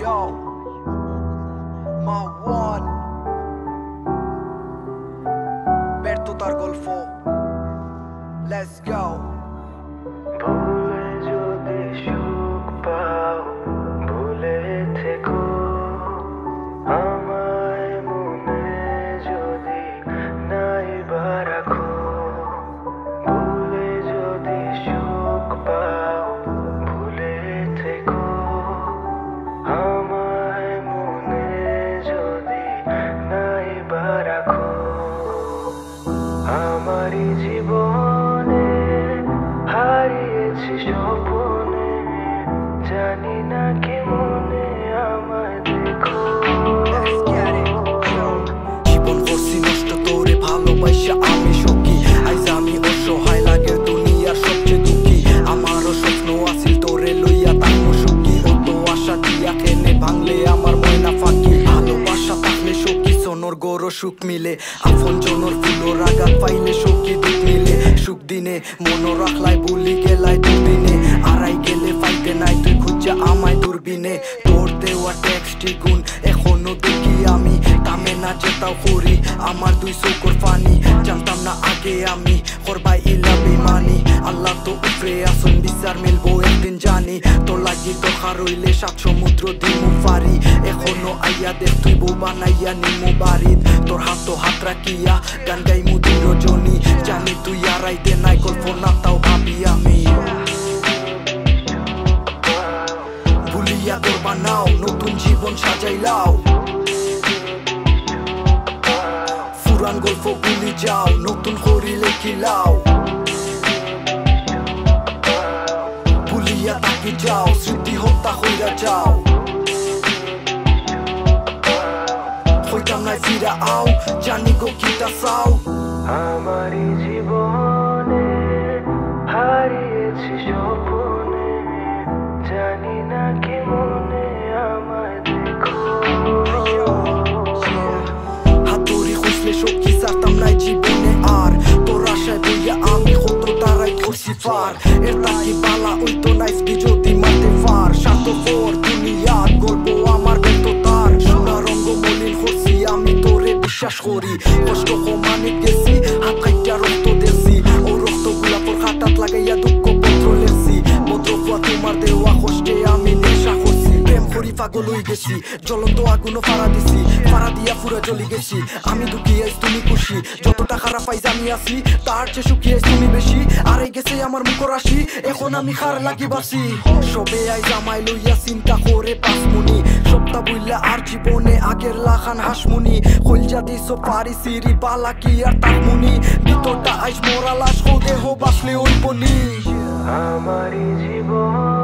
yo, my one ব্যর্থতার গল্প, let's go। ভুলে যদি সুখ পাও, ভুলে থেকো আমায় মনে যদি নাই বা রাখো। ভুলে যদি সুখ পাও, ভুলে থেকো আমায় মনে যদি নাই বা রাখো। আমারই জীবনে হারিয়েছি স্বপ্নে, জানি না কেমনে আমায় দেখো। জীবন করছি নষ্ট তোরে ভালোবাসা আমি সুখী, আইজ আমি অসহায় লাগে দুনিয়ার সবচেয়ে দুঃখী। আমারও স্বপ্ন আছিল তোরে লইয়া থাকবো সুখী, অত আশা দিয়া খেনে ভাঙলে আমার ময়না ফাঁকি। ভালোবাসা থাকলে সুখী সনর গরো সুখ মিলে, আপন জনর ফুলোর আঘাত পাইলে সুখী দুঃখ মিলে। সুখ দিনে মন রাখলাই ভুলি গেলাই দুদিনে, আড়াই গেলে পাইতে নাই তুই খুঁজা আমায় দূরবীনে। তোর দেওয়া টেক্সটি গুণ এখনো দেখি আমি, কামে না যেতাও করি আমার দুই চোখর পানি। জানতাম না আগে আমি করবাই ইলা বেমানি, আল্লাহ তো উপরে আসুন বিচার মিলবো একদিন জানি। তোর লাগি দরকার হইলে সাত সমুদ্র দিমু পারি, এখনো আইয়া দেখ তুই বউ বানাইয়া নিমু বাড়িত। তোর হাত হাত রাখিয়া গান গাই মুদির রজনী, জানি তুই আড়াইতে নাই কল্পনা তাও ভাবি আমি। ভুলিয়া তোর বানাও নতুন জীবন সাজাইলাও, পুরান গল্প ভুলি যাও নতুন করি লেখিলাও। ভুলিয়া তাকি যাও স্মৃতি হত্যা হইয়া যাও, হইতাম নাই ফিরা আও জানি গো কিটা চাও। আমারই জীবনে হারিয়েছি স্বপ্নে, জানি না কেমনে আমায় দেখো। হাতুড়ি খুঁজলে সখী ছাড়তাম নাই জীবনে আর, তোর আশায় বইয়া আমি কত তারাই করছি পার। এর তাকি বালা ওইতো নাইস যদি মারতে পার, স্বার্থপর দুনিয়ার গল্প আমার ব্যর্থতার। সোনা রঙ্গ মলিন করছি আমি তোরে বিশ্বাস করি, কষ্ট কমানি গেছি হাত কাইটা রক্ত দেখছি। ও রক্ত গুলা তোর হাতাত লাগাইয়া দুঃখ পত্র লেখছি, মদ্রপুয়া তোমার দেওয়া কষ্টে আমি নেশা করছি। প্রেম করি পাগল হয়ে গেছি, জ্বলন্ত আগুনও ফাড়া দিছি, ফাড়া দিয়া পুরা জ্বলি গেছি। আমি দুঃখী আইস তুমি খুশি, যতটা খারাপ পাইজ আমি আছি তার চেয়ে সুখী আইস তুমি বেশি। আর এই গেছে আমার মুখর আসি, এখন আমি খার লাগি বাসি। সবে আইজ আমায় লইয়া চিন্তা করে পাঁচমুনি, সপ্তাহ বইলা আর জীবনে আগের লাখান হাসমুনি। কলজা দিস পারি সিরি পালা কি আর তাকমুনি, ভিতরটা আইস মোরা লাশ দেহ বাসলে ওই বনি। আমারই জীবন